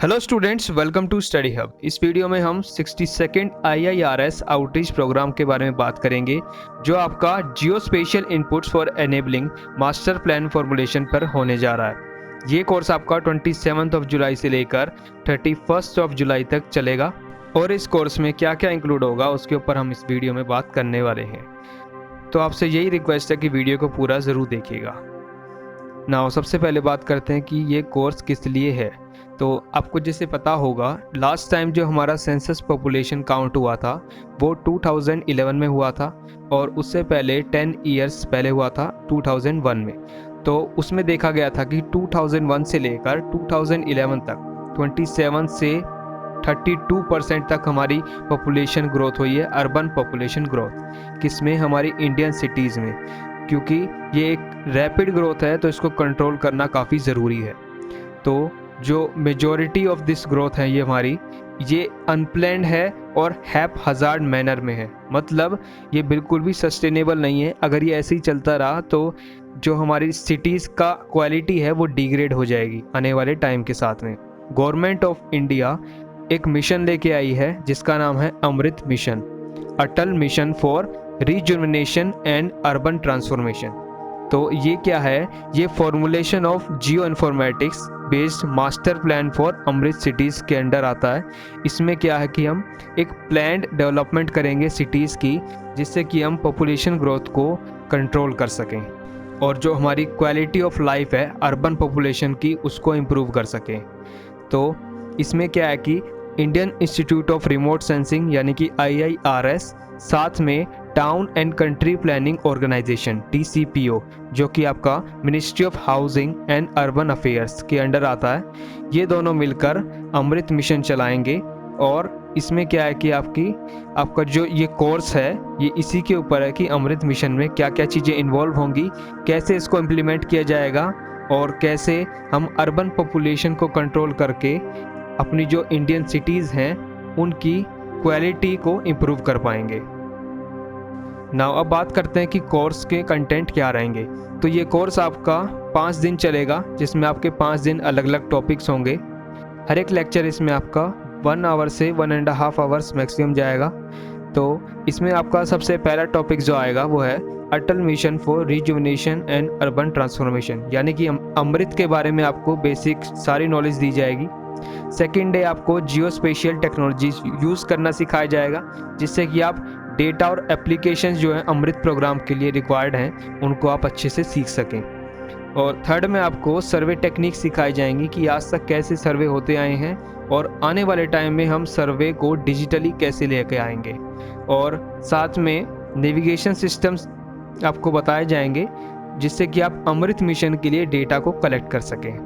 Hello students, welcome to study hub. इस video में हम 62nd IIRS आउटरीच प्रोग्राम के बारे में बात करेंगे, जो आपका geospatial inputs for enabling master plan formulation पर होने जा रहा है। ये कोर्स आपका 27 जुलाई से लेकर 31 जुलाई तक चलेगा और इस कोर्स में क्या क्या इंक्लूड होगा उसके ऊपर हम इस वीडियो में बात करने वाले हैं। तो आपसे यही रिक्वेस्ट है कि वीडियो को पूरा ज़रूर देखिएगा। नाउ सबसे पहले बात करते हैं कि ये कोर्स किस लिए है। तो आपको जैसे पता होगा, लास्ट टाइम जो हमारा सेंसस पॉपुलेशन काउंट हुआ था वो 2011 में हुआ था और उससे पहले 10 ईयर्स पहले हुआ था 2001 में। तो उसमें देखा गया था कि 2001 से लेकर 2011 तक 27 से 32% तक हमारी पॉपुलेशन ग्रोथ हुई है, अर्बन पॉपुलेशन ग्रोथ। किसमें? हमारी इंडियन सिटीज़ में। क्योंकि ये एक रैपिड ग्रोथ है तो इसको कंट्रोल करना काफ़ी ज़रूरी है। तो जो मेजॉरिटी ऑफ दिस ग्रोथ है ये अनप्लैंड है और हैप हज़ार्ड मैनर में है। मतलब ये बिल्कुल भी सस्टेनेबल नहीं है। अगर ये ऐसे ही चलता रहा तो जो हमारी सिटीज़ का क्वालिटी है वो डिग्रेड हो जाएगी आने वाले टाइम के साथ में। गवर्नमेंट ऑफ इंडिया एक मिशन लेके आई है जिसका नाम है Amrut mission, Atal mission for rejuvenation and urban transformation. तो ये क्या है? ये formulation of geoinformatics based master plan for Amrut cities के अंडर आता है। इसमें क्या है कि हम एक प्लान्ड डेवलपमेंट करेंगे सिटीज़ की, जिससे कि हम पॉपुलेशन ग्रोथ को कंट्रोल कर सकें और जो हमारी क्वालिटी ऑफ लाइफ है अर्बन पॉपुलेशन की उसको इम्प्रूव कर सकें। तो इसमें क्या है कि Indian institute of remote sensing यानी कि IIRS, साथ में town and country planning organisation TCPO, जो कि आपका ministry of housing and urban affairs के अंडर आता है, ये दोनों मिलकर अमृत मिशन चलाएंगे। और इसमें क्या है कि आपका जो ये कोर्स है ये इसी के ऊपर है कि अमृत मिशन में क्या क्या चीज़ें इन्वॉल्व होंगी, कैसे इसको इम्प्लीमेंट किया जाएगा और कैसे हम अर्बन पॉपुलेशन को कंट्रोल करके अपनी जो इंडियन सिटीज़ हैं उनकी क्वालिटी को इम्प्रूव कर पाएंगे। नाउ अब बात करते हैं कि कोर्स के कंटेंट क्या रहेंगे। तो ये कोर्स आपका 5 दिन चलेगा, जिसमें आपके 5 दिन अलग अलग टॉपिक्स होंगे। हर एक लेक्चर इसमें आपका 1 आवर से 1.5 आवर्स मैक्सिमम जाएगा। तो इसमें आपका सबसे पहला टॉपिक जो आएगा वो है Atal mission for rejuvenation and urban transformation, यानी कि अमृत के बारे में आपको बेसिक सारी नॉलेज दी जाएगी। सेकेंड डे आपको जियोस्पेशियल टेक्नोलॉजीज यूज़ करना सिखाया जाएगा, जिससे कि आप डेटा और एप्लीकेशंस जो हैं अमृत प्रोग्राम के लिए रिक्वायर्ड हैं उनको आप अच्छे से सीख सकें। और थर्ड में आपको सर्वे टेक्निक सिखाई जाएंगी कि आज तक कैसे सर्वे होते आए हैं और आने वाले टाइम में हम सर्वे को डिजिटली कैसे लेके आएंगे। और साथ में नेविगेशन सिस्टम्स आपको बताए जाएंगे, जिससे कि आप अमृत मिशन के लिए डेटा को कलेक्ट कर सकें।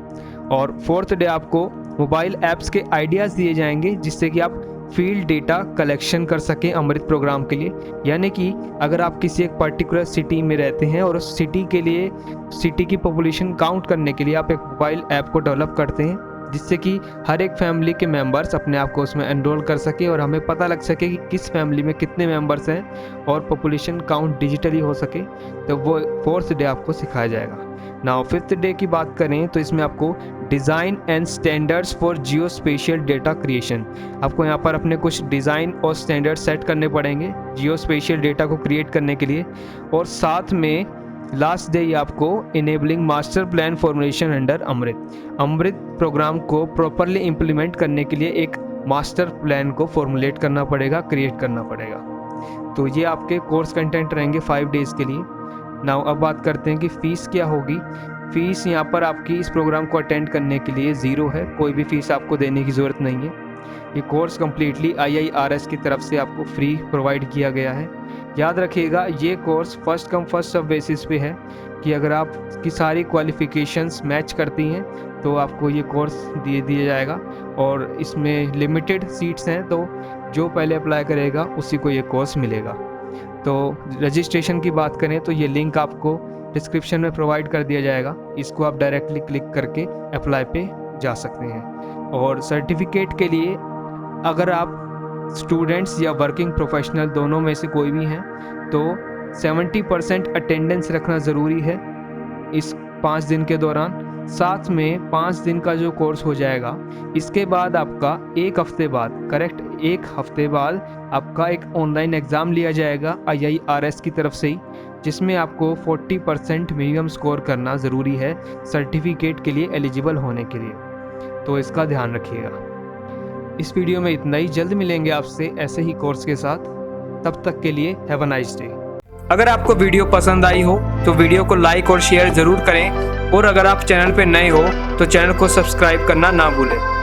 और फोर्थ डे आपको मोबाइल ऐप्स के आइडियाज़ दिए जाएंगे, जिससे कि आप फील्ड डेटा कलेक्शन कर सकें अमृत प्रोग्राम के लिए। यानी कि अगर आप किसी एक पर्टिकुलर सिटी में रहते हैं और उस सिटी के लिए, सिटी की पॉपुलेशन काउंट करने के लिए आप एक मोबाइल ऐप को डेवलप करते हैं, जिससे कि हर एक फैमिली के मेंबर्स अपने आप को उसमें एनरोल कर सके और हमें पता लग सके कि किस फैमिली में कितने मेंबर्स हैं और पॉपुलेशन काउंट डिजिटली हो सके। तो वो फोर्थ डे आपको सिखाया जाएगा। नाउ फिफ्थ डे की बात करें तो इसमें आपको design and standards for geospatial data creation, आपको यहाँ पर अपने कुछ डिज़ाइन और स्टैंडर्ड सेट करने पड़ेंगे जियोस्पेशियल डेटा को क्रिएट करने के लिए। और साथ में लास्ट डे आपको enabling master plan formulation under Amrut programme को प्रॉपरली इम्प्लीमेंट करने के लिए एक मास्टर प्लान को फॉर्मुलेट करना पड़ेगा, क्रिएट करना पड़ेगा। तो ये आपके कोर्स कंटेंट रहेंगे 5 डेज़ के लिए। नाउ अब बात करते हैं कि फ़ीस क्या होगी। फ़ीस यहाँ पर आपकी इस प्रोग्राम को अटेंड करने के लिए 0 है, कोई भी फ़ीस आपको देने की ज़रूरत नहीं है। ये कोर्स कम्प्लीटली IIRS की तरफ से आपको फ्री प्रोवाइड किया गया है। याद रखिएगा, ये course first come first serve basis पे है कि अगर आपकी सारी क्वालिफ़िकेशंस मैच करती हैं तो आपको ये कोर्स दिया जाएगा। और इसमें लिमिटेड सीट्स हैं, तो जो पहले अप्लाई करेगा उसी को ये कोर्स मिलेगा। तो रजिस्ट्रेशन की बात करें तो ये लिंक आपको डिस्क्रिप्शन में प्रोवाइड कर दिया जाएगा, इसको आप डायरेक्टली क्लिक करके अप्लाई पे जा सकते हैं। और सर्टिफिकेट के लिए अगर आप स्टूडेंट्स या वर्किंग प्रोफेशनल दोनों में से कोई भी हैं तो 70% अटेंडेंस रखना ज़रूरी है इस 5 दिन के दौरान। साथ में 5 दिन का जो कोर्स हो जाएगा। इसके बाद आपका 1 हफ्ते बाद, करेक्ट 1 हफ्ते बाद आपका एक ऑनलाइन एग्ज़ाम लिया जाएगा IIRS की तरफ से ही, जिसमें आपको 40% मिनिमम स्कोर करना ज़रूरी है सर्टिफिकेट के लिए एलिजिबल होने के लिए। तो इसका ध्यान रखिएगा। इस वीडियो में इतना ही। जल्द मिलेंगे आपसे ऐसे ही कोर्स के साथ। तब तक के लिए हैव अ नाइस डे। अगर आपको वीडियो पसंद आई हो तो वीडियो को लाइक और शेयर ज़रूर करें, और अगर आप चैनल पर नए हो तो चैनल को सब्सक्राइब करना ना भूलें।